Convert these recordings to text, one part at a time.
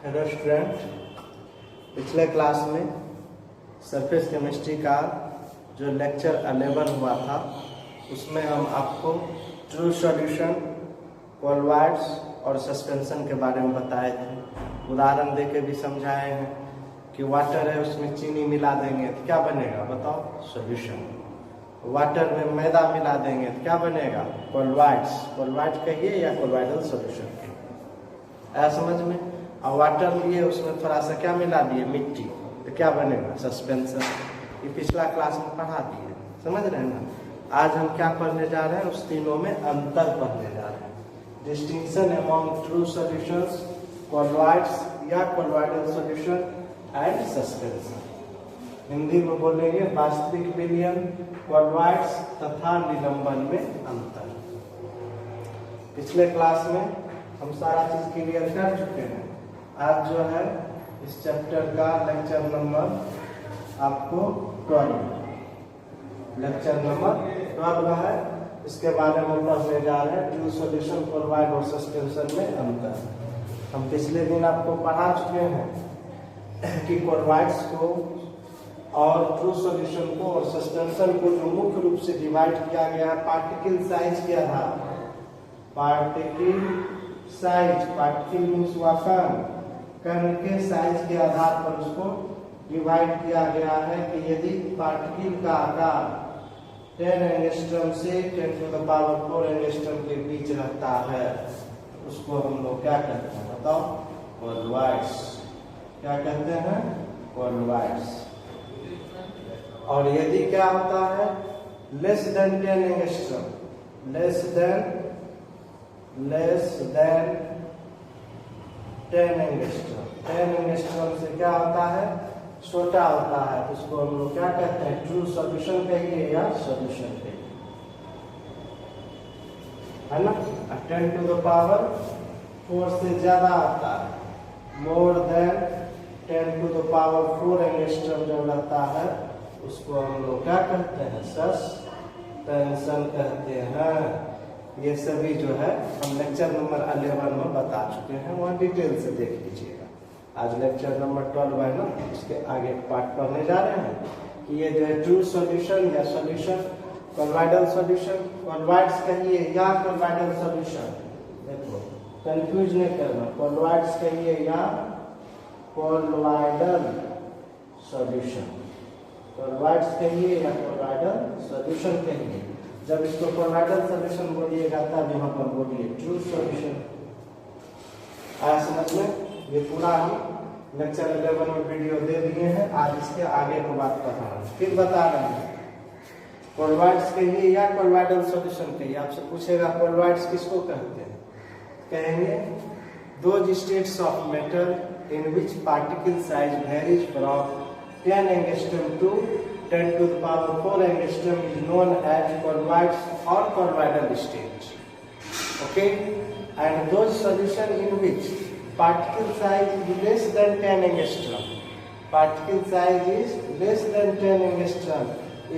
Hello student, पिछले class में surface chemistry का जो लेक्चर 11 हुआ था उसमें हम आपको ट्रू सॉल्यूशन, कोलवाइड्स और सस्पेंशन के बारे में बताए थे। उदाहरण देके भी समझाए हैं कि वाटर है, उसमें चीनी मिला देंगे तो क्या बनेगा बताओ, सॉल्यूशन। वाटर में मैदा मिला देंगे तो क्या बनेगा, कोलवाइड्स। कोलवाइड कहिए या कोलवाइडल सॉल्यूशन कहिए, आया समझ में। और वाटर लिए उसमें थोड़ा सा क्या मिला दिए, मिट्टी, तो क्या बनेगा, सस्पेंशन। ये पिछला क्लास में पढ़ा दिए, समझ रहे हैं ना। आज हम क्या पढ़ने जा रहे हैं, उस तीनों में अंतर पढ़ने जा रहे हैं। डिस्टिंक्शन अमॉन्ग ट्रू सॉल्यूशंस, कोलवाइड्स या कोलवाइडल सॉल्यूशन एंड सस्पेंशन। हिंदी में बोलेंगे वास्तविक विलयन, कोलवाइड्स तथा निलंबन में अंतर। पिछले क्लास में हम सारा चीज क्लियर कर चुके हैं। आज जो है इस चैप्टर का लेक्चर नंबर आपको 12, लेक्चर नंबर 12 है। इसके बारे में पढ़ने जा रहे हैं, ट्रू सॉल्यूशन, कोलवाइड और सस्पेंशन में अंतर। हम पिछले दिन आपको पढ़ा चुके हैं कि कोलवाइड्स को और ट्रू सॉल्यूशन को और सस्पेंशन को जो मुख्य रूप से डिवाइड किया गया है पार्टिकल साइज के आधार पर। पार्टिकल साइज, पार्टिकल मीन्स कण के साइज के आधार पर उसको डिवाइड किया गया है कि यदि पार्टिकल का आकार 10 एंगस्ट्रॉम से 10⁴ एंगस्ट्रॉम के बीच रहता है उसको हम लोग क्या कहते हैं बताओ, कोलवाइड्स। क्या कहते हैं, कोलवाइड्स। और यदि क्या होता है, less than 10 angstrom, less than 10 angstrom, 10 angstrom से क्या होता है, छोटा होता है, उसको हम लोग क्या कहते हैं, ट्रू सॉल्यूशन कहिए या सॉल्यूशन कहिए, है ना। 10⁴ से ज्यादा होता है, मोर देन 10⁴ एंगस्ट्रॉम जो रहता है उसको हम लोग क्या कहते हैं, सस्पेंशन कहते हैं। ये सभी जो है हम लेक्चर नंबर 11 में बता चुके हैं, वहाँ डिटेल से देख लीजिएगा। आज लेक्चर नंबर 12 है ना, इसके आगे पार्ट पढ़ने जा रहे हैं कि ये जो है ट्रू सॉल्यूशन या सॉल्यूशन, कोलवाइडल सॉल्यूशन, कोलवाइड्स कहिए या कोलवाइडल सॉल्यूशन। देखो कंफ्यूज नहीं करना, कोलवाइड्स कहिए या कोलवाइडल सॉल्यूशन, कोलवाइड्स कहिए या कोलवाइडल सॉल्यूशन कहिए। जब इसको कोलवाइडल सॉल्यूशन बोलिएगा तब यहाँ पर बोलिए ट्रू सॉल्यूशन। आया समझ में। ये पूरा हम लेक्चर 11 में वीडियो दे दिए हैं, आज इसके आगे को बात कर रहा हूँ। फिर बता रहे हैं कोलवाइड्स कहिए या कोलवाइडल सॉल्यूशन कहिए। आपसे पूछेगा कोलवाइड्स किसको कहते हैं, कहेंगे those states of metal in which particle size varies from 10 angstrom to 10⁴ angstrom is known as colloids or colloidal state. Okay, and those solution in which particle size is less than 10 angstrom, particle size is less than 10 angstrom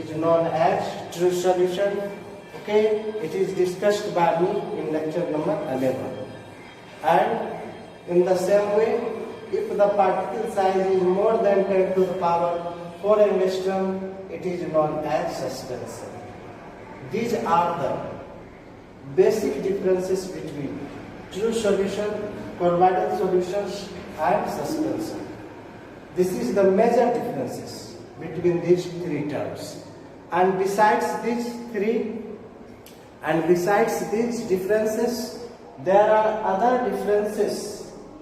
is known as true solution. Okay, it is discussed by me in lecture number 11. And in the same way, if the particle size is more than 10⁴ angstrom, it is known as suspension. These are the basic differences between true solution, colloidal solutions and suspension. This is the major differences between these three terms. And besides these differences, there are other differences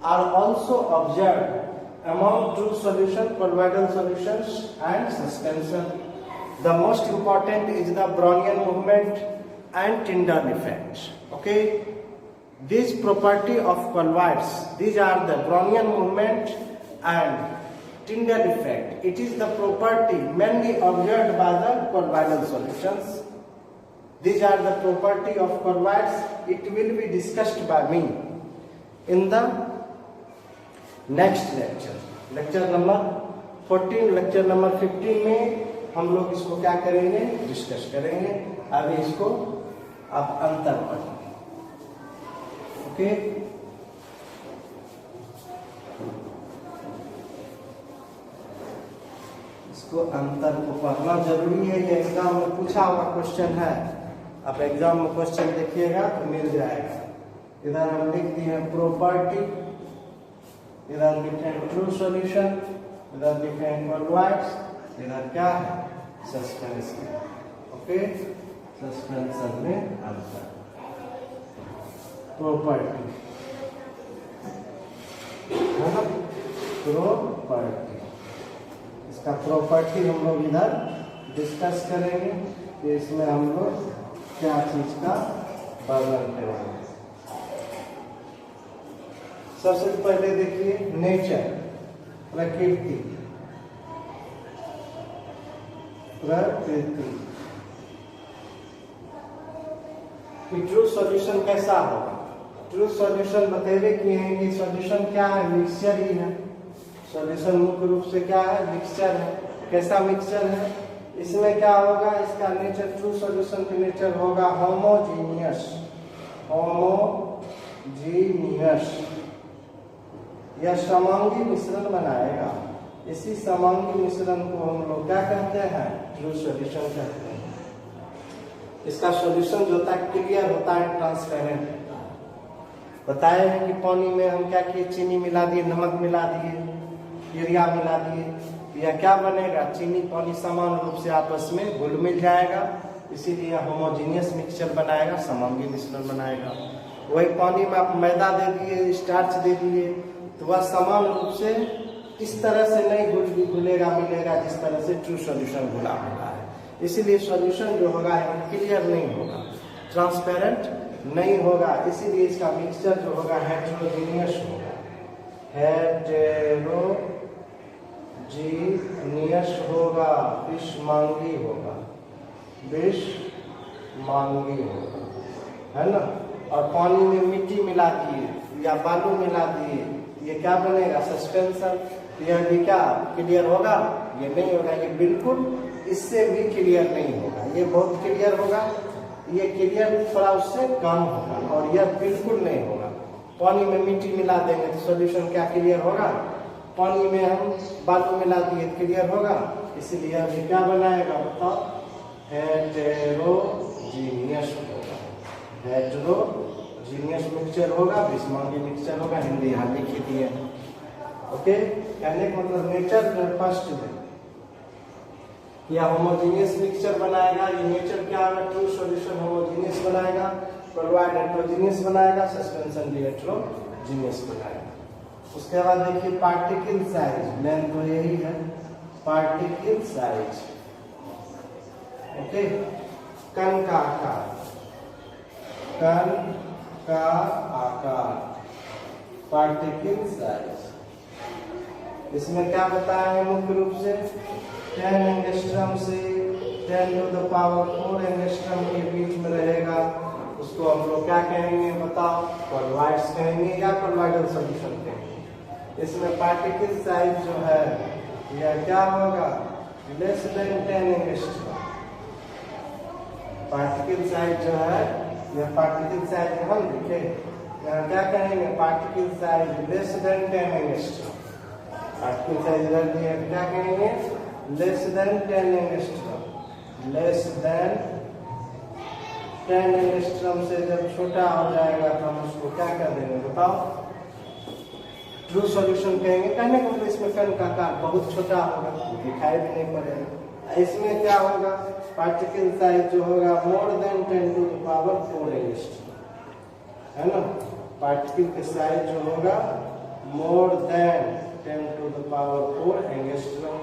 are also observed among true solution, colloidal solutions and suspension. The most important is the Brownian movement and Tyndall effect. Okay, this property of colloids, these are the Brownian movement and Tyndall effect. It is the property mainly observed by the colloidal solutions. These are the property of colloids. It will be discussed by me in the next lecture number 14, lecture number 15 में हम लोग इसको क्या करेंगे, discuss करेंगे। अभी इसको आप अंतर पढ़ेंगे। ओके, इसको अंतर को पढ़ना जरूरी है। ये एग्जाम में पूछा हुआ क्वेश्चन है। आप एग्जाम में क्वेश्चन देखिएगा तो मिल जाएगा। इधर हम लिख दिए हैं प्रॉपर्टी, इधर लिखे ट्रू सॉल्यूशन, इधर लिखे इक्वलाइज, इधर क्या है सस्पेंशन। ओके, सस्पेंशन में अंतर। प्रॉपर्टी है ना, प्रॉपर्टी, इसका प्रॉपर्टी हम लोग इधर डिस्कस करेंगे कि इसमें हम लोग क्या चीज का वर्णन करेंगे। सबसे पहले देखिए नेचर, प्रकृति, प्रकृति कि ट्रू सॉल्यूशन कैसा होगा। ट्रू सॉल्यूशन बतेरे किए हैं कि सॉल्यूशन क्या है, मिक्सचर ही है। सॉल्यूशन मुख्य रूप से क्या है, मिक्सचर है। कैसा मिक्सचर है, इसमें क्या होगा, इसका नेचर, ट्रू सॉल्यूशन का नेचर होगा होमोजीनियस। होमोजीनियस, यह समांगी मिश्रण बनाएगा। इसी समांगी मिश्रण को हम लोग क्या कहते हैं, ट्रू सॉल्यूशन कहते हैं। इसका सॉल्यूशन जो होता है क्लियर होता है, ट्रांसपेरेंट होता है। बताए हैं कि पानी में हम क्या किए, चीनी मिला दिए, नमक मिला दिए, यूरिया मिला दिए, यह क्या बनेगा, चीनी पानी समान रूप से आपस में घुल मिल जाएगा, इसीलिए होमोजीनियस मिक्सचर बनाएगा, समांगी मिश्रण बनाएगा। वही पानी में आप मैदा दे दिए, स्टार्च दे दिए, तो वह समान रूप से इस तरह से नहीं घुलेगा मिलेगा जिस तरह से ट्रू सॉल्यूशन घुला मिला है। इसीलिए सॉल्यूशन जो होगा क्लियर नहीं होगा, ट्रांसपेरेंट नहीं होगा। इसीलिए इसका मिक्सचर जो होगा हेटेरोजीनियस होगा, हेटेरोजीनियस होगा, विषमांगी होगा, विषमांगी होगा, है ना। और पानी में मिट्टी मिला दिए या बालू मिला दिए, ये क्या बनेगा, सस्पेंशन। यह भी क्या क्लियर होगा, ये नहीं होगा, ये बिल्कुल इससे भी क्लियर नहीं होगा। ये बहुत क्लियर होगा, ये क्लियर थोड़ा उससे कम होगा, और यह बिल्कुल नहीं होगा। पानी में मिट्टी मिला देंगे तो सॉल्यूशन क्या क्लियर होगा, पानी में हम बालू मिला दिए क्लियर होगा। इसलिए अभी क्या बनाएगा बताओ, हेटेरोजीनियस होगा, हेटेरोजीनियस मिक्सचर होगा, विषमांगी मिक्सचर होगा। हिंदी यहाँ लिखी दिए। ओके, कहने का मतलब नेचर फर्स्ट में या होमोजीनियस मिक्सचर बनाएगा। ये नेचर क्या होगा, ट्रू सॉल्यूशन होमोजीनियस बनाएगा, क्लोराइड हेटेरोजीनियस बनाएगा, सस्पेंशन भी हेटेरोजीनियस बनाएगा। उसके बाद देखिए पार्टिकल साइज, लेंथ तो यही है, पार्टिकल साइज। ओके, कण का आकार, कण का आकार, पार्टिकल साइज। इसमें क्या बताया है, मुख्य रूप से 10 एंगस्ट्रम से 10 टू द पावर 4 एंगस्ट्रम के बीच में रहेगा। उसको हम लोग क्या कहेंगे बताओ, कोलॉइड्स कहेंगे या कोलॉइडल सॉल्यूशन कहेंगे। इसमें पार्टिकल साइज जो है यह क्या होगा, less than 10 angstrom. Particle size जो है, यह पार्टिकल साइज हम लिखे, यहाँ क्या कहेंगे, particle size less than 10 angstrom. Particle size क्या कहेंगे, less than 10 angstrom. Less than 10 angstrom से जब छोटा हो जाएगा तो हम उसको क्या कर देंगे बताओ, ट्रू सॉल्यूशन कहेंगे। कहने को इसमें कण का आकार बहुत छोटा होगा, दिखाई भी नहीं पड़ेगा। इसमें क्या होगा, पार्टिकल साइज जो होगा more than 10 to the power 4 angstrom, है ना। पार्टिकल के साइज जो होगा more than 10 to the power 4 angstrom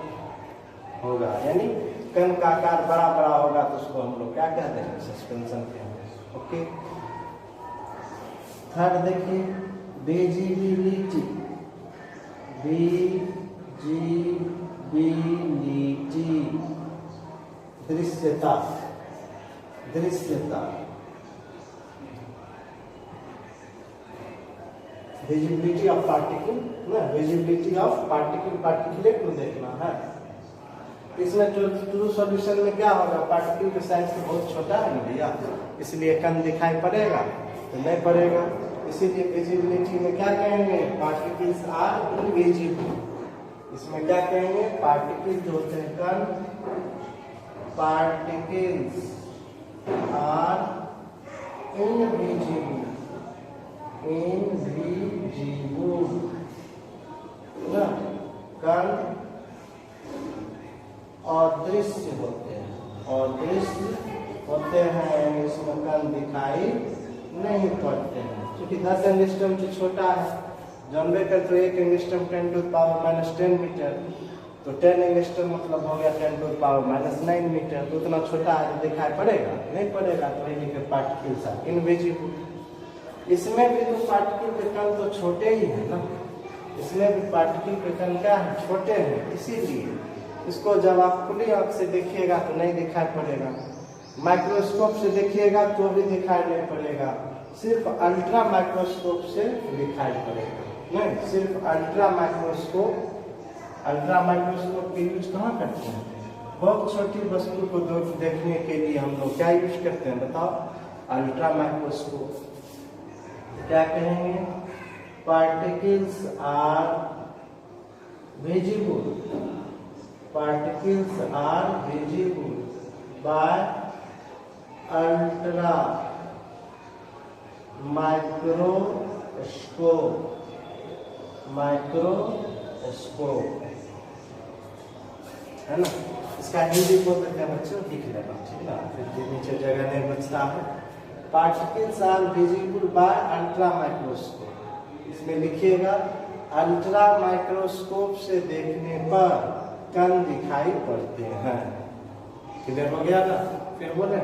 होगा, यानी कण का आकार बड़ा बड़ा होगा तो उसको हम लोग क्या कहते हैं, सस्पेंशन कहेंगे। ओके, थर्ड देखिए विजिबिलिटी, विजिबिलिटी, दृश्यता, दृश्यता। विजिबिलिटी ऑफ पार्टिकल ना, विजिबिलिटी ऑफ पार्टिकल, पार्टिकुलेट को देखना है। इसमें ट्रू सॉल्यूशन में क्या होगा, पार्टिकल का साइज तो बहुत छोटा है ना भैया, इसलिए कण दिखाई पड़ेगा तो नहीं पड़ेगा। इसीलिए विजिबिलिटी में क्या कहेंगे, पार्टिकल्स आर इनविजिबल। इसमें क्या कहेंगे, पार्टिकल्स होते हैं कण, पार्टिकल्स आर इनविजिबल, ना, कण अदृश्य होते हैं, अदृश्य होते हैं, यानी इसमें कण दिखाई नहीं पड़ते हैं। क्योंकि 10 एंगस्ट्रॉम से छोटा है, जानबे कर तो 1 एंगस्ट्रॉम 10⁻⁻10 मीटर, तो 10 एंगस्ट्रॉम मतलब हो गया 10⁻⁹ मीटर, तो उतना छोटा है तो दिखाई पड़ेगा नहीं पड़ेगा, तो वही के पार्टिकल्स आर इनविजिबल। इसमें भी तो पार्टिकल के कण तो छोटे ही है ना, इसमें भी पार्टिकल के कण क्या है, छोटे हैं, इसीलिए इसको जब आप खुली आंख से देखिएगा तो नहीं दिखाई पड़ेगा, माइक्रोस्कोप से देखिएगा तो भी दिखाई नहीं पड़ेगा, सिर्फ अल्ट्रा माइक्रोस्कोप से दिखाई पड़ेगा। नहीं, सिर्फ अल्ट्रा माइक्रोस्कोप के यूज कहाँ करते हैं, बहुत छोटी वस्तु को देखने के लिए हम लोग क्या यूज करते हैं बताओ, अल्ट्रा माइक्रोस्कोप। क्या कहेंगे, particles are visible, particles are visible by ultra microscope, है ना। इसका हिंदी बोल देते हैं बच्चों, लिख लेना, ठीक ना, फिर नीचे जगह नहीं बचता है। Particles are visible by ultra microscope, इसमें लिखिएगा अल्ट्रा माइक्रोस्कोप से देखने पर कण दिखाई पड़ते हैं। क्लियर हो गया ना, फिर बोले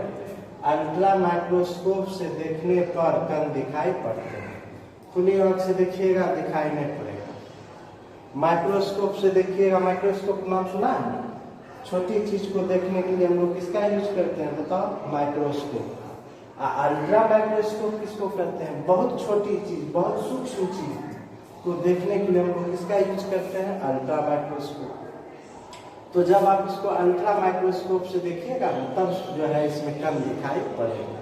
अल्ट्रा माइक्रोस्कोप से देखने पर कण दिखाई पड़ते हैं। खुली आंख से देखिएगा दिखाई नहीं पड़ेगा, माइक्रोस्कोप से देखिएगा, माइक्रोस्कोप नाम सुना है, छोटी चीज को देखने के लिए हम लोग किसका यूज करते हैं बताओ, माइक्रोस्कोप। अल्ट्रा माइक्रोस्कोप किसको करते हैं, बहुत छोटी चीज, बहुत सूक्ष्म चीज को देखने के लिए हम लोग किसका यूज करते हैं, अल्ट्रा माइक्रोस्कोप। तो जब आप इसको अल्ट्रा माइक्रोस्कोप से देखिएगा तब जो है इसमें कण दिखाई पड़ेगा।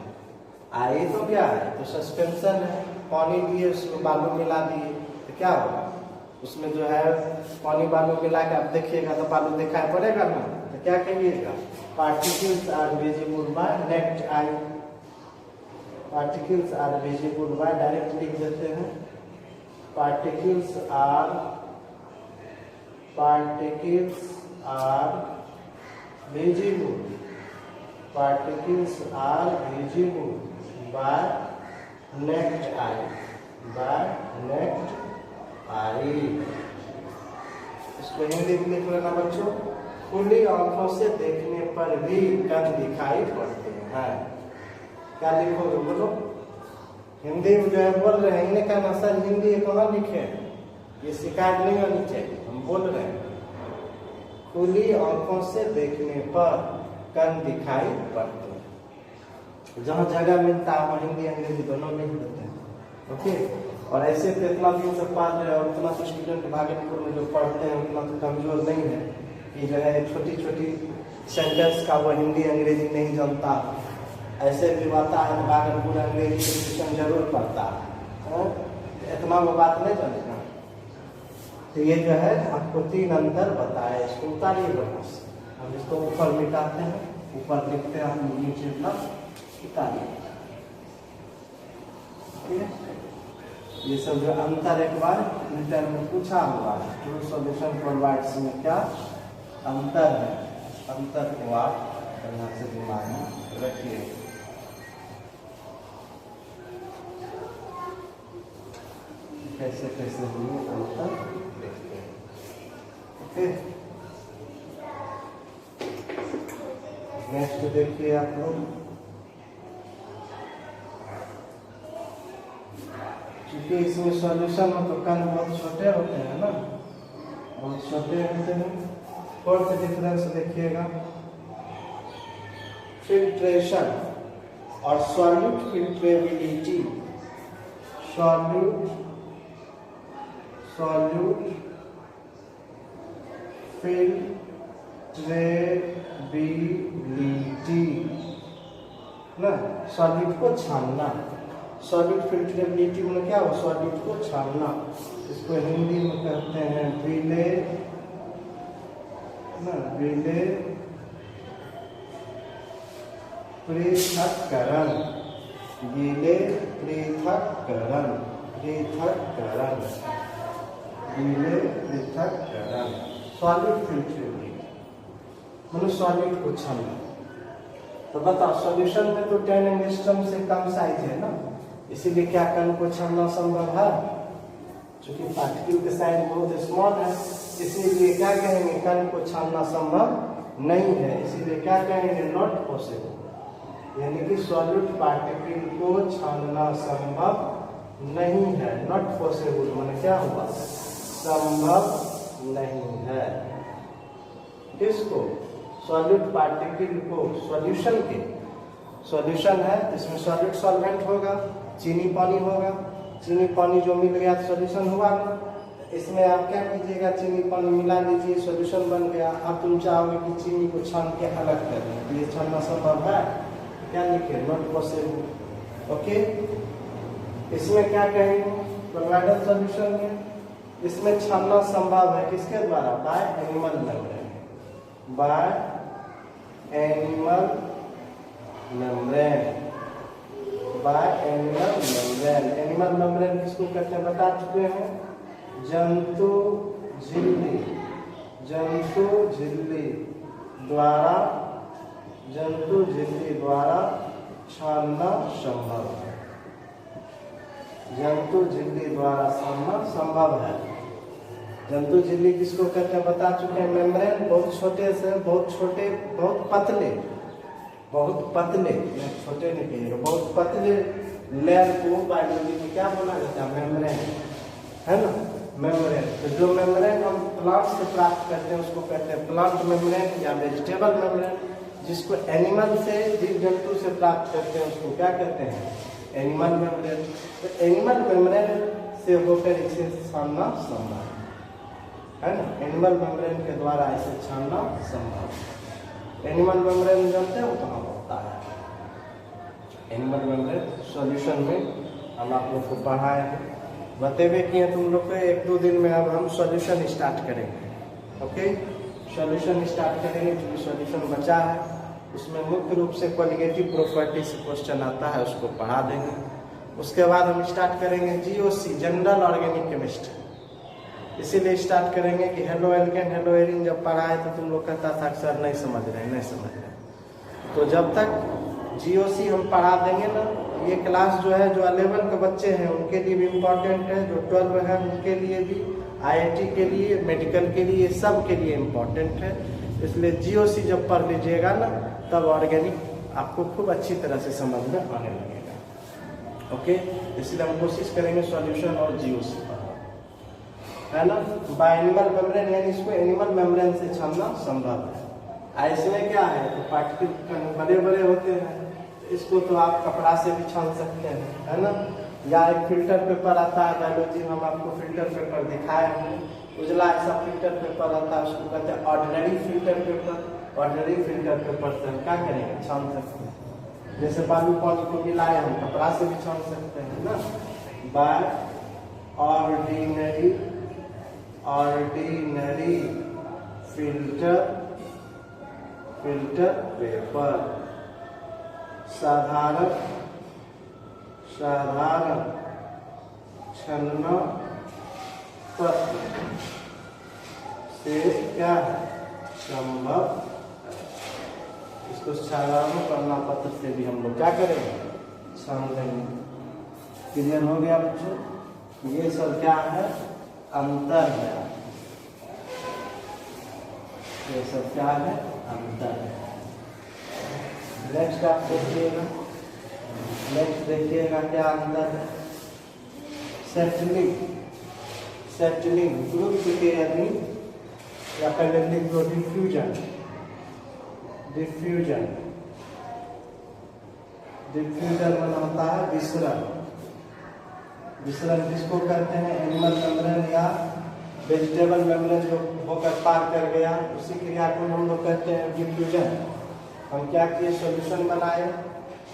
ये तो क्या है, तो सस्पेंशन है, पानी दिए उसमें बालू मिला दिए तो क्या होगा, उसमें जो है पानी बालू मिला के आप देखिएगा तो बालू दिखाई पड़ेगा ना, तो क्या कहिएगा, particles are visible by naked eye, particles are visible by, direct लिख देते हैं, particles are visible, particles are visible by naked eye, इसको हिंदी में लिख लेना बच्चों, खुली आंखों से देखने पर भी कण दिखाई पड़ते हैं। क्या लिखोगे बोलो, हिंदी में जो है बोल रहे हैं, इन्हें कहना सर हिंदी कहाँ लिखे, ये शिकायत नहीं होनी चाहिए, हम बोल रहे हैं खुली आंखों से देखने पर कण दिखाई पड़ते हैं। जहाँ जगह मिलता है वहाँ हिंदी अंग्रेजी दोनों लिख देते हैं, ओके। और ऐसे तो इतना दिन से पढ़ रहे और उतना तो स्टूडेंट भागलपुर में जो पढ़ते हैं उतना तो कमजोर नहीं है कि जो है छोटी छोटी सेंटेंस का वो हिंदी अंग्रेजी नहीं जानता। ऐसे भी आता है भागलपुर अंग्रेजी ट्यूशन जरूर पढ़ता है, इतना वो बात नहीं जानेगा। तो ये जो है आपको 3 अंतर बताया, इसको उतारिए बना से, हम इसको ऊपर मिटाते हैं, ऊपर लिखते हैं, हम नीचे तक उतारिए, ठीक है। ये सब जो अंतर एक बार इंटर में पूछा हुआ है, ट्रू सॉल्यूशन फॉर वर्ड्स में क्या अंतर है, अंतर को आप यहाँ से दिमाग में रखिए। कैसे कैसे हुए अंतर देखते हैं, ओके। नेक्स्ट देखिए आप लोग, क्योंकि इसमें सॉल्यूशन में तो कण बहुत छोटे होते हैं ना, बहुत छोटे होते हैं। फोर्थ डिफरेंस देखिएगा, फिल्ट्रेशन और सॉल्यूट फिल्ट्रेबिलिटी, सॉल्यूट फिल्ट्रेबिलिटी ना, सॉल्यूट को छानना, सॉलिड फिल्ट्रेबिलिटी में क्या हो, सॉलिड को छानना, इसको हिंदी में कहते हैं विले ना, विले पृथक्करण, विले पृथक्करण, पृथक्करण, विले पृथक्करण, सॉलिड फिल्ट्रेशन मतलब सॉलिड को छानना। तो बताओ सॉल्यूशन में तो 10 एंगस्ट्रॉम से कम साइज है ना, इसीलिए क्या कण को छानना संभव है, क्योंकि पार्टिकल का साइज बहुत स्मॉल है, इसीलिए क्या कहेंगे, कण को छानना संभव नहीं है, इसीलिए क्या कहेंगे, नॉट पॉसिबल, यानी कि सॉलिड पार्टिकल को छानना संभव नहीं है, नॉट पॉसिबल माने क्या हुआ, संभव नहीं है। किसको, सॉलिड पार्टिकल को, सॉल्यूशन के, सॉल्यूशन है इसमें सॉलिड सॉल्वेंट होगा, चीनी पानी होगा, चीनी पानी जो मिल गया सॉल्यूशन हुआ ना, इसमें आप क्या कीजिएगा, चीनी पानी मिला लीजिए, सॉल्यूशन बन गया। अब तुम चाहोगे कि चीनी को छान के अलग कर दें, ये छानना संभव है, क्या लिखे, नॉट पॉसिबल। ओके, इसमें क्या कहेंगे, कोलोइडल सॉल्यूशन में इसमें छानना संभव है, किसके द्वारा, by animal membrane, by animal membrane, by animal membrane. Animal membrane किसको कहते हैं बता चुके हैं, जंतु झिल्ली, जंतु झिल्ली द्वारा, जंतु झिल्ली द्वारा छानना संभव है, जंतु झिल्ली द्वारा छानना संभव है। जंतु झिल्ली किसको कहते हैं बता चुके हैं, मेम्ब्रेन बहुत छोटे से बहुत छोटे, बहुत पतले, बहुत पतले, छोटे नहीं कहिएगा, बहुत पतले लेयर को बायोलॉजी में क्या बोला जाता है, मेम्ब्रेन, है ना, मेम्ब्रेन। तो जो मेम्ब्रेन हम प्लांट से प्राप्त करते हैं उसको कहते हैं प्लांट मेम्ब्रेन या वेजिटेबल मेम्ब्रेन, जिसको एनिमल से, जीव जंतु से प्राप्त करते हैं उसको क्या कहते हैं, एनिमल मेम्ब्रेन। तो एनिमल मेम्ब्रेन से होकर इसे छानना संभव है ना, एनिमल मेम्ब्रेन के द्वारा इसे छानना संभव। एनिमल मेम्ब्रेन जानते हो कहाँ होता है, एनिमल मेम्ब्रेन सॉल्यूशन में हम आप लोग को पढ़ाए हैं, बतेबे किए तुम लोग को, 1-2 दिन में अब हम सॉल्यूशन स्टार्ट करेंगे। ओके, सॉल्यूशन स्टार्ट करेंगे, क्योंकि सॉल्यूशन बचा है, उसमें मुख्य रूप से क्वालिटेटिव प्रॉपर्टी से क्वेश्चन आता है, उसको पढ़ा देंगे। उसके बाद हम स्टार्ट करेंगे जीओसी, जनरल ऑर्गेनिक केमिस्ट्री, इसीलिए स्टार्ट करेंगे कि हेलो एल्केन हेलो एरिन जब पढ़ाए तो तुम लोग कहता था सर नहीं समझ रहे, नहीं समझ रहे। तो जब तक जीओसी हम पढ़ा देंगे ना, ये क्लास जो है, जो 11 के बच्चे हैं उनके लिए भी इम्पोर्टेंट है, जो 12 है उनके लिए भी, आईआईटी के लिए, मेडिकल के लिए, सब के लिए इम्पोर्टेंट है। इसलिए जीओसी जब पढ़ लीजिएगा ना, तब ऑर्गेनिक आपको खूब अच्छी तरह से समझ में आने लगेगा। ओके, इसलिए हम कोशिश करेंगे सॉल्यूशन और जीओसी, है ना। बाय एनिमल मेम्ब्रेन यानी इसको एनिमल मेम्ब्रेन से छानना संभव है। इसमें क्या है, तो पार्टिकल बड़े बड़े होते हैं, इसको तो आप कपड़ा से भी छान सकते हैं, है ना, या एक फिल्टर पेपर आता है बायोलॉजी, हम आपको फिल्टर पेपर दिखाए हैं, उजला ऐसा फिल्टर पेपर आता है, उसको कहते हैं ordinary filter paper. Ordinary filter paper से हम क्या करेंगे, छान सकते हैं, जैसे बालू पानी को मिलाए हम कपड़ा से भी छान सकते हैं ना, by ordinary, ordinary filter, filter paper, साधारण, साधारण छलना पत्र से क्या है, संभव। इसको साधारण छलना पत्र से भी हम लोग क्या करेंगे, छान देंगे। क्लियर हो गया बच्चों, ये सब क्या है, अंतर है, ये सब क्या है, अंतर है। नेक्स्ट आप देखिएगा, नेक्स्ट देखिएगा क्या अंतर है, सेटलिंग, सेटलिंग ग्रुप के अधीन, या पहले लिख दो डिफ्यूजन, डिफ्यूजन, डिफ्यूजन होता है विसरण। विसरण किसको कहते हैं, एनिमल मेम्ब्रेन या वेजिटेबल मेम्ब्रेन जो होकर पार कर गया, उसी क्रिया को हम लोग कहते हैं डिफ्यूजन। हम क्या किए, सॉल्यूशन बनाए,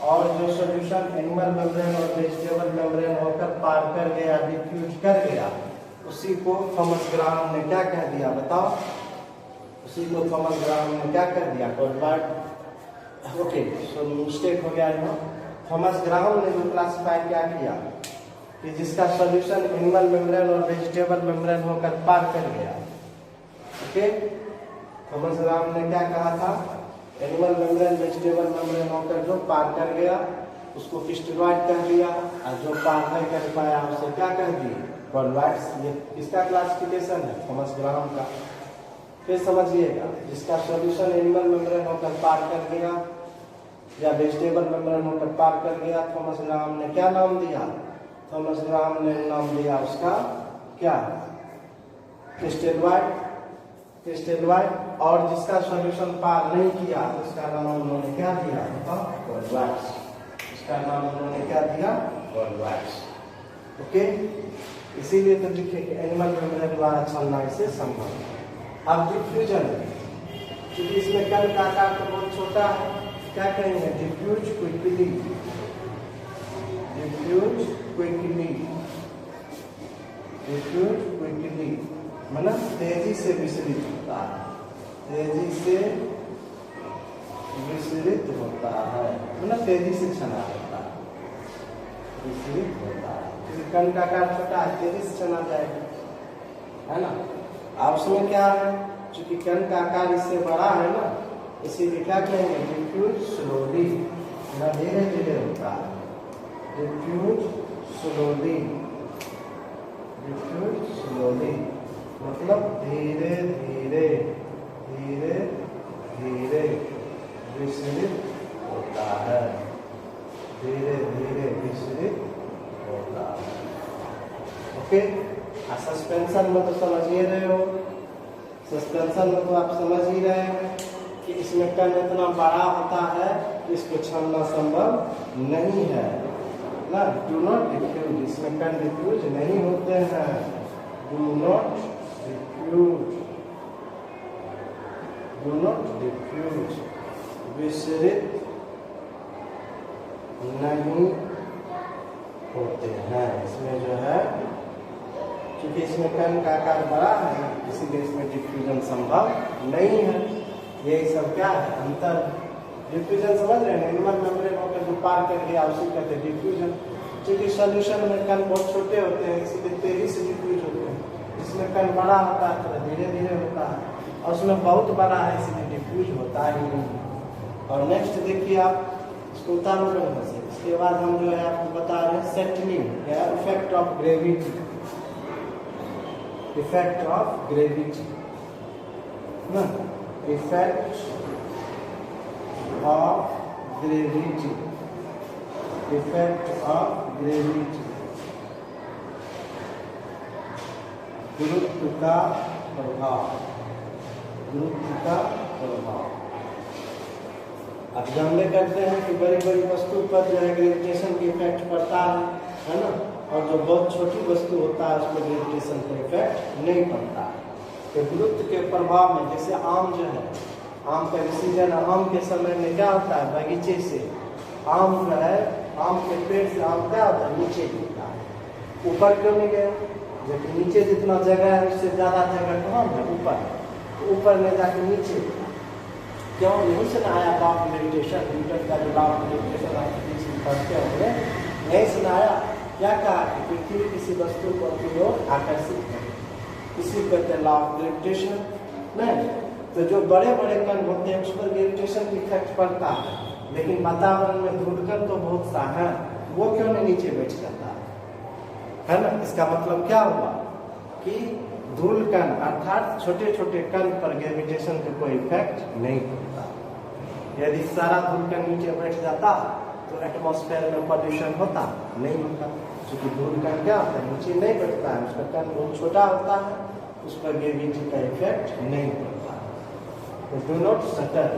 और जो सॉल्यूशन एनिमल मेम्ब्रेन और वेजिटेबल मेम्ब्रेन होकर पार कर गया, डिफ्यूज कर गया, उसी को थॉमस ग्राहम ने क्या कह दिया बताओ, उसी को थॉमस ग्राहम ने क्या कर दिया, कोलबर्ट, ओके सो मिस्टेक हो गया यहाँ। थॉमस ग्राहम ने जो क्लासिफाई क्या किया कि जिसका सॉल्यूशन एनिमल मेम्ब्रेन और वेजिटेबल मेम्ब्रेन होकर पार कर गया। ओके, थॉमस ग्राहम ने क्या कहा था, एनिमल मेम्ब्रेन वेजिटेबल मेम्ब्रेन होकर जो पार कर गया उसको क्रिस्टलॉइड कह दिया, और जो पार नहीं कर पाया उसे क्या कह दिए, कोलबर्ट्स। ये किसका क्लासिफिकेशन है, थॉमस ग्राहम का। फिर समझिएगा, जिसका सॉल्यूशन एनिमल मेम्ब्रेन होकर पार कर गया या वेजिटेबल मेम्ब्रेन होकर पार कर गया, थॉमस ग्राहम ने क्या नाम दिया, थॉमस ग्राहम ने नाम दिया उसका क्या, क्रिस्टलॉइड, क्रिस्टलॉइड। और जिसका सॉल्यूशन पार नहीं किया उसका नाम उन्होंने क्या दिया, कोलबर्ट्स। इसका नाम उन्होंने क्या दिया, कोलबर्ट्स। ओके, इसीलिए तो लिखे कि एनिमल मेम्ब्रेन द्वारा चलना इसे संभव। अब डिफ्यूजन, क्योंकि इसमें कण का आकार तो बहुत छोटा है, क्या कहेंगे, diffuse quickly, diffuse quickly, diffuse quickly मतलब तेजी से विचलित होता है, तेजी से विचलित होता है, मतलब तेजी से चला जाता है, विचलित होता है, क्योंकि कण का आकार छोटा है, तेजी से चला जाएगा, है ना। अब उसमें क्या है, चूंकि कण का आकार इससे बड़ा है ना, इसीलिए क्या कहेंगे, डिफ्यूज स्लोली, धीरे धीरे होता है, डिफ्यूज स्लोली, डिफ्यूज स्लोली मतलब धीरे धीरे, धीरे धीरे विचलित होता है, धीरे धीरे विचलित होता है। ओके, सस्पेंशन में तो समझ ही रहे हो, सस्पेंशन में तो आप समझ ही रहे हैं कि इसमें कण इतना बड़ा होता है कि इसको छलना संभव नहीं है ना। डू नॉट डिफ्यूज, इसमें कण डिफ्यूज नहीं होते हैं, do not diffuse, do not diffuse, विचलित नहीं होते हैं। इसमें जो है, क्योंकि इसमें कण का आकार बड़ा है इसीलिए इसमें डिफ्यूजन संभव नहीं है। यही सब क्या है, अंतर। डिफ्यूजन समझ रहे हैं, एनिमल मेम्ब्रेन होकर जो पार कर गया उसी कहते हैं डिफ्यूजन। क्योंकि सॉल्यूशन में कण बहुत छोटे होते हैं इसीलिए तेजी से डिफ्यूज होते हैं, जिसमें कण बड़ा होता है थोड़ा धीरे धीरे होता है, और उसमें बहुत बड़ा है इसीलिए डिफ्यूज होता ही नहीं। और नेक्स्ट देखिए आप, इसको उतारो से, इसके बाद हम जो है आपको बता रहे हैं सेटलिंग या effect of gravity, effect of gravity ना, effect of gravity, effect of gravity, गुरुत्व का प्रभाव, गुरुत्व का प्रभाव। अब जानते करते हैं कि बड़ी बड़ी वस्तु पर जो है ग्रेविटेशन की इफेक्ट पड़ता है ना, और जो बहुत छोटी वस्तु होता है उस पर ग्रेविटेशन का इफेक्ट नहीं पड़ता है। तो गुरुत्व के प्रभाव में, जैसे आम जो है, आम का सीजन, आम के समय में क्या होता है, बगीचे से आम जो है, आम के पेड़ से आम क्या होता है, नीचे गिरता है। ऊपर क्यों नहीं गया, जबकि नीचे जितना जगह है उससे ज्यादा जगह कहाँ है, ऊपर, तो ऊपर में जाके नीचे क्यों, यहीं से आया लॉ ऑफ ग्रेविटेशन, न्यूटन का जो लॉ ऑफ ग्रेविटेशन आप पढ़ते होंगे, यहीं से आया। क्या कहा कि पृथ्वी किसी वस्तु को अपनी ओर आकर्षित करे, इसी कहते हैं लॉ ऑफ ग्रेविटेशन। नहीं तो जो बड़े बड़े कण होते हैं उस पर ग्रेविटेशन की इफेक्ट पड़ता है, लेकिन वातावरण में धूलकण तो बहुत सा है, वो क्यों नहीं नीचे बैठ जाता है ना। इसका मतलब क्या हुआ कि धूलकण अर्थात छोटे छोटे कण पर ग्रेविटेशन का कोई इफेक्ट नहीं पड़ता। यदि सारा धूलकण नीचे बैठ जाता तो एटमॉस्फेयर में पॉल्यूशन होता नहीं होता, क्योंकि धूलकण क्या होता है, नीचे नहीं बैठता है, उसका कण बहुत छोटा होता है, उस पर ग्रेविटी का इफेक्ट नहीं पड़ता। तो do not shutter,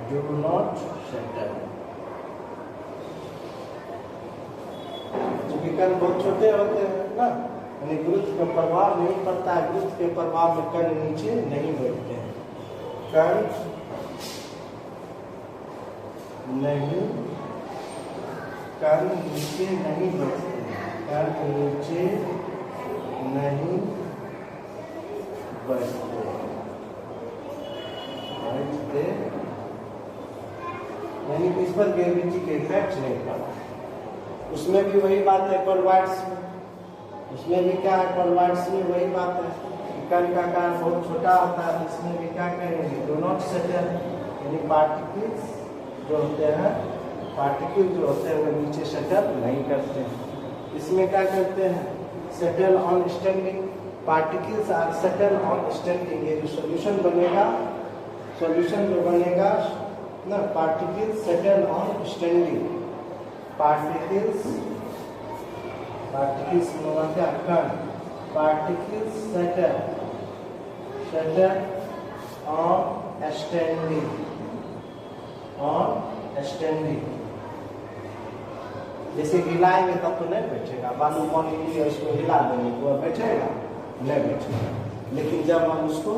do not shutter, क्योंकि कण बहुत छोटे होते हैं ना, यानी गुरुत्व का प्रभाव नहीं पड़ता है, गुरुत्व के प्रभाव में कण नीचे नहीं बैठते हैं, कण नहीं, कण नीचे नहीं बैठते हैं, कण नीचे नहीं बैठते हैं। पर ग्रेविटी के इफेक्ट नहीं पड़ा। उसमें भी वही बात है कोलॉइड्स में, उसमें भी क्या है कोलॉइड्स में वही बात है, कण का आकार बहुत छोटा होता है, इसमें भी क्या करेंगे डू नॉट सेटल, यानी पार्टिकल्स जो होते हैं, पार्टिकल जो होते हैं वो नीचे सेटल नहीं करते हैं। इसमें क्या करते हैं settle on standing, particles are settle on standing. ये जो सोल्यूशन बनेगा, सोल्यूशन जो बनेगा ना, particles settle on standing, particles में क्या कण, particles settle on standing, on standing. जैसे हिलाएंगे तब तो नहीं बैठेगा, बालू पानी लिए उसको हिला देंगे तो वह बैठेगा नहीं बैठेगा, लेकिन जब हम उसको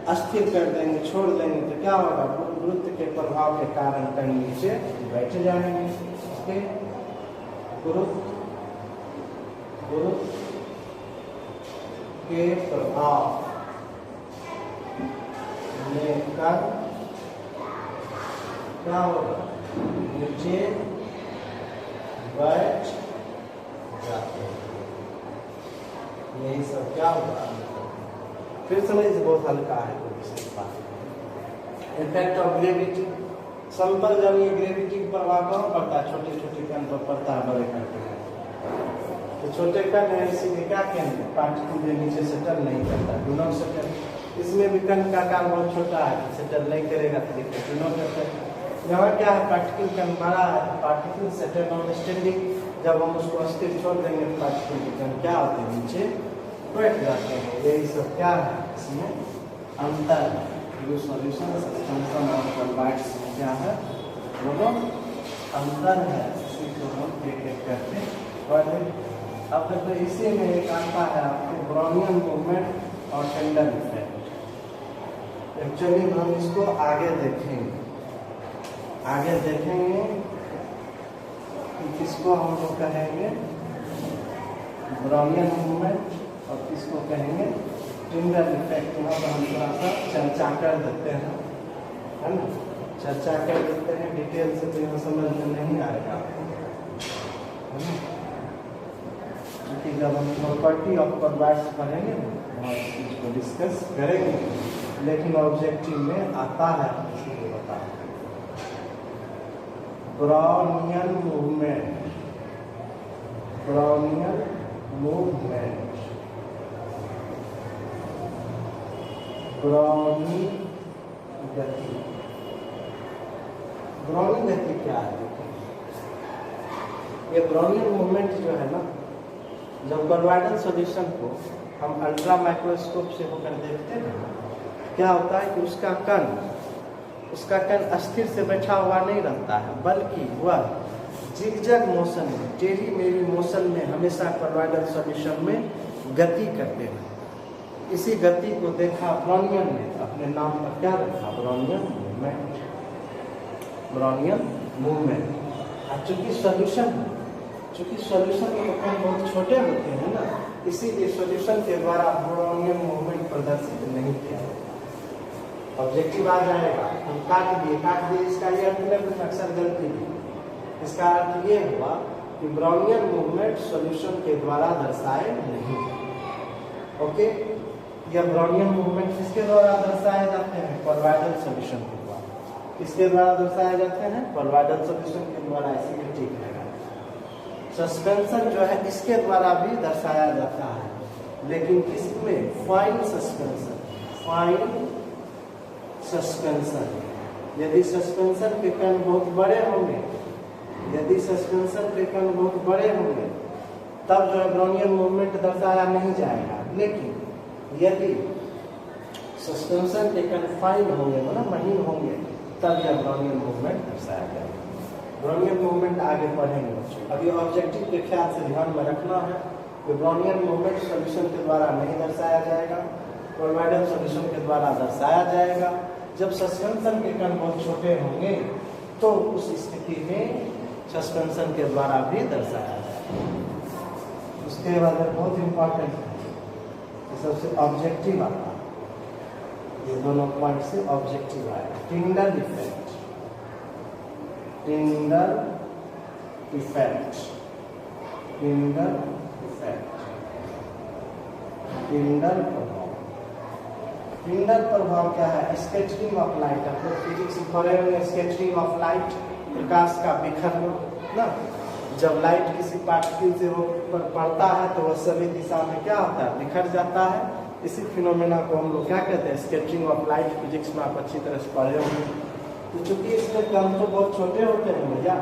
अस्थिर कर देंगे, छोड़ देंगे तो क्या होगा, गुरुत्व के प्रभाव के कारण कण नीचे बैठ जाएंगे। ओके, गुरुत्व के प्रभाव में कण क्या होगा, नीचे बैठ जाते हैं। यही सब क्या होगा, फिर समझिए बहुत हल्का है। इफेक्ट ऑफ ग्रेविटी, समतल जमीन ग्रेविटी का प्रभाव कहाँ पड़ता है, छोटे छोटे कण पर पड़ता है, बड़े कण पर। तो छोटे कण है इसीलिए क्या कहेंगे, पार्टिकल नीचे सेटल नहीं करता, डू नॉट सेटल। इसमें भी कण का आकार बहुत छोटा है, सेटल नहीं करेगा तो डू नॉट सेटल। यहाँ क्या है, पार्टिकल कण बड़ा है, पार्टिकल सेटल ऑन स्टैंडिंग, जब हम उसको अस्थिर छोड़ देंगे तो पार्टिकल के कण क्या होते हैं, नीचे बैठ जाते हैं। यही सब क्या है, इसमें अंतर है। जो सॉल्यूशन सस्पेंशन और कोलॉइड्स में क्या है, दोनों अंतर है, इसी को हम एक एक करके पढ़े। अब देखो इसी में एक आता है आपको ब्राउनियन मूवमेंट और टेंडर इफेक्ट। एक्चुअली हम इसको आगे देखेंगे कि किसको हम लोग कहेंगे ब्राउनियन मूवमेंट और किसको कहेंगे टेंडर इफेक्ट। यहाँ पर हम थोड़ा सा चर्चा कर देते हैं, है ना, चर्चा कर देते हैं, डिटेल से तो यहाँ समझ में नहीं आएगा, है ना, क्योंकि जब हम प्रॉपर्टी ऑफ कोलॉइड्स पढ़ेंगे वहाँ इस चीज़ को डिस्कस करेंगे, लेकिन ऑब्जेक्टिव में आता है, इसलिए बता Brownian movement, Brownian movement, brownie गति। ब्राउनी गति क्या है, ये ब्राउनियन मूवमेंट जो है ना, जब कोलॉइडल सॉल्यूशन को हम अल्ट्रा माइक्रोस्कोप से होकर देखते हैं, क्या होता है कि उसका कण अस्थिर से बैठा हुआ नहीं रहता है, बल्कि वह जिगजैग मोशन में, टेढ़ी मेढ़ी मोशन में हमेशा कोलॉइडल सॉल्यूशन में गति करते हैं। इसी गति को देखा ब्राउनियन ने, अपने नाम पर क्या रखा, ब्राउनियन मूवमेंट, ब्राउनियन मूवमेंट। चूंकि सॉल्यूशन में कण बहुत छोटे होते हैं ना, इसीलिए सॉल्यूशन के द्वारा ब्राउनियन मूवमेंट प्रदर्शित नहीं किया। ऑब्जेक्टिव आ जाएगा, हम काट दिए, इसका ये अर्थ नहीं, कुछ अक्सर गलती भी, इसका अर्थ ये हुआ कि ब्राउनियन मूवमेंट सॉल्यूशन के द्वारा दर्शाए नहीं। ओके, यह ब्राउनियन मूवमेंट किसके द्वारा दर्शाए जाते हैं, कोलॉइडल सॉल्यूशन के द्वारा। किसके द्वारा दर्शाए जाते हैं, कोलॉइडल सॉल्यूशन के द्वारा, इसीलिए ठीक है। सस्पेंशन जो है इसके द्वारा भी दर्शाया जाता है, लेकिन किसमें, फाइन सस्पेंशन, फाइन सस्पेंशन। यदि सस्पेंशन के कण बहुत बड़े होंगे, यदि सस्पेंशन के कण बहुत बड़े होंगे तब जो है ब्राउनियन मूवमेंट दर्शाया नहीं जाएगा। लेकिन यदि सस्पेंशन के कण फाइन होंगे, मतलब महीन होंगे, तब यह ब्राउनियन मूवमेंट दर्शाया जाएगा। ब्राउनियन मूवमेंट आगे पढ़ेंगे बच्चों। अभी ऑब्जेक्टिव के ख्याल से ध्यान में रखना है कि ब्राउनियन मूवमेंट सॉल्यूशन के द्वारा नहीं दर्शाया जाएगा, कोलॉइडल सॉल्यूशन के द्वारा दर्शाया जाएगा। जब सस्पेंशन के कण बहुत छोटे होंगे तो उस स्थिति में सस्पेंशन के द्वारा भी दर्शाया जाएगा। उसके बाद बहुत इंपॉर्टेंट है, सबसे ऑब्जेक्टिव आता है, ये दोनों पॉइंट से ऑब्जेक्टिव आएगा। Tyndall effect, Tyndall effect, Tyndall effect, टिंडल प्रभाव। टिंडल प्रभाव क्या है? Scattering of light. आप लोग फिजिक्स में पढ़े होंगे, स्कैटरिंग ऑफ लाइट, प्रकाश का बिखरना ना। जब लाइट किसी पार्टिकल से वो पर पड़ता है तो वह सभी दिशा में क्या होता है? बिखर जाता है। इसी फिनोमेना को हम लोग क्या कहते हैं? Scattering of light. फिजिक्स में आप अच्छी तरह से पढ़े होंगे। तो चूंकि इसमें कण तो बहुत छोटे होते हैं भैया,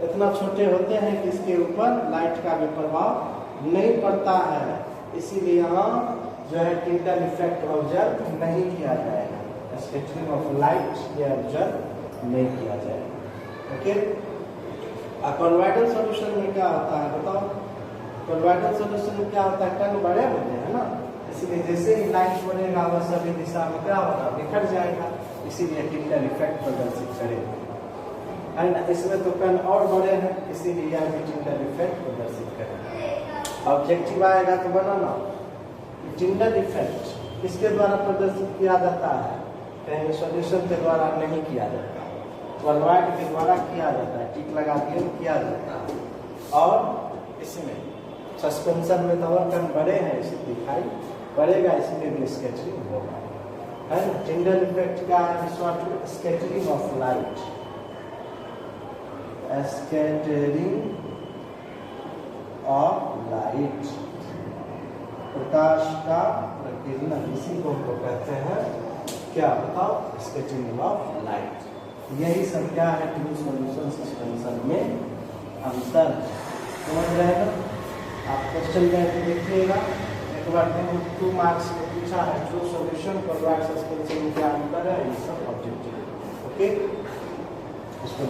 इतना छोटे होते हैं कि इसके ऊपर लाइट का भी प्रभाव नहीं पड़ता है, इसीलिए यहाँ जो है टिंडल इफेक्ट ऑब्जर्व नहीं किया जाएगा। स्कैटरिंग ऑफ लाइट ये ऑब्जर्व नहीं किया जाएगा। ओके, कॉन्वाइडल सॉल्यूशन में क्या होता है बताओ? कॉन्वाइडल सॉल्यूशन में क्या होता है? कण बड़े होते हैं ना, इसीलिए जैसे ही लाइट बढ़ेगा वह सभी दिशा में क्या होगा? बिखर जाएगा, इसीलिए टिंडल इफेक्ट प्रदर्शित करेगा। एंड इसमें तो कण और बड़े हैं, इसीलिए यह भी टिंडल इफेक्ट प्रदर्शित करेगा। ऑब्जेक्टिव आएगा तो बनाना टिंडल इफेक्ट किसके द्वारा प्रदर्शित किया जाता है? कहीं सॉल्यूशन के द्वारा नहीं किया जाता, कॉन्वाइड के द्वारा किया जाता है। टिक लगा दिए किया जाता है। और इसमें सस्पेंशन में तो और कण बड़े हैं, इसे दिखाई पड़ेगा, इसलिए भी स्कैटरिंग होगा, है ना। टिंडल इफेक्ट क्या है? Scattering of light, scattering of light, प्रकाश का प्रकीर्णन, इसी को हम लोग कहते हैं क्या बताओ? Scattering of light. यही सब क्या है? ट्रू सॉल्यूशन सस्पेंशन में अंतर समझ रहे हैं। आप क्वेश्चन बैंक देखिएगा एक बार, 2 मार्क्स में पूछा है ट्रू सॉल्यूशन कॉन्वाइड सस्पेंशन में क्या अंतर है, ये सब ऑब्जेक्टिव। ओके, इसको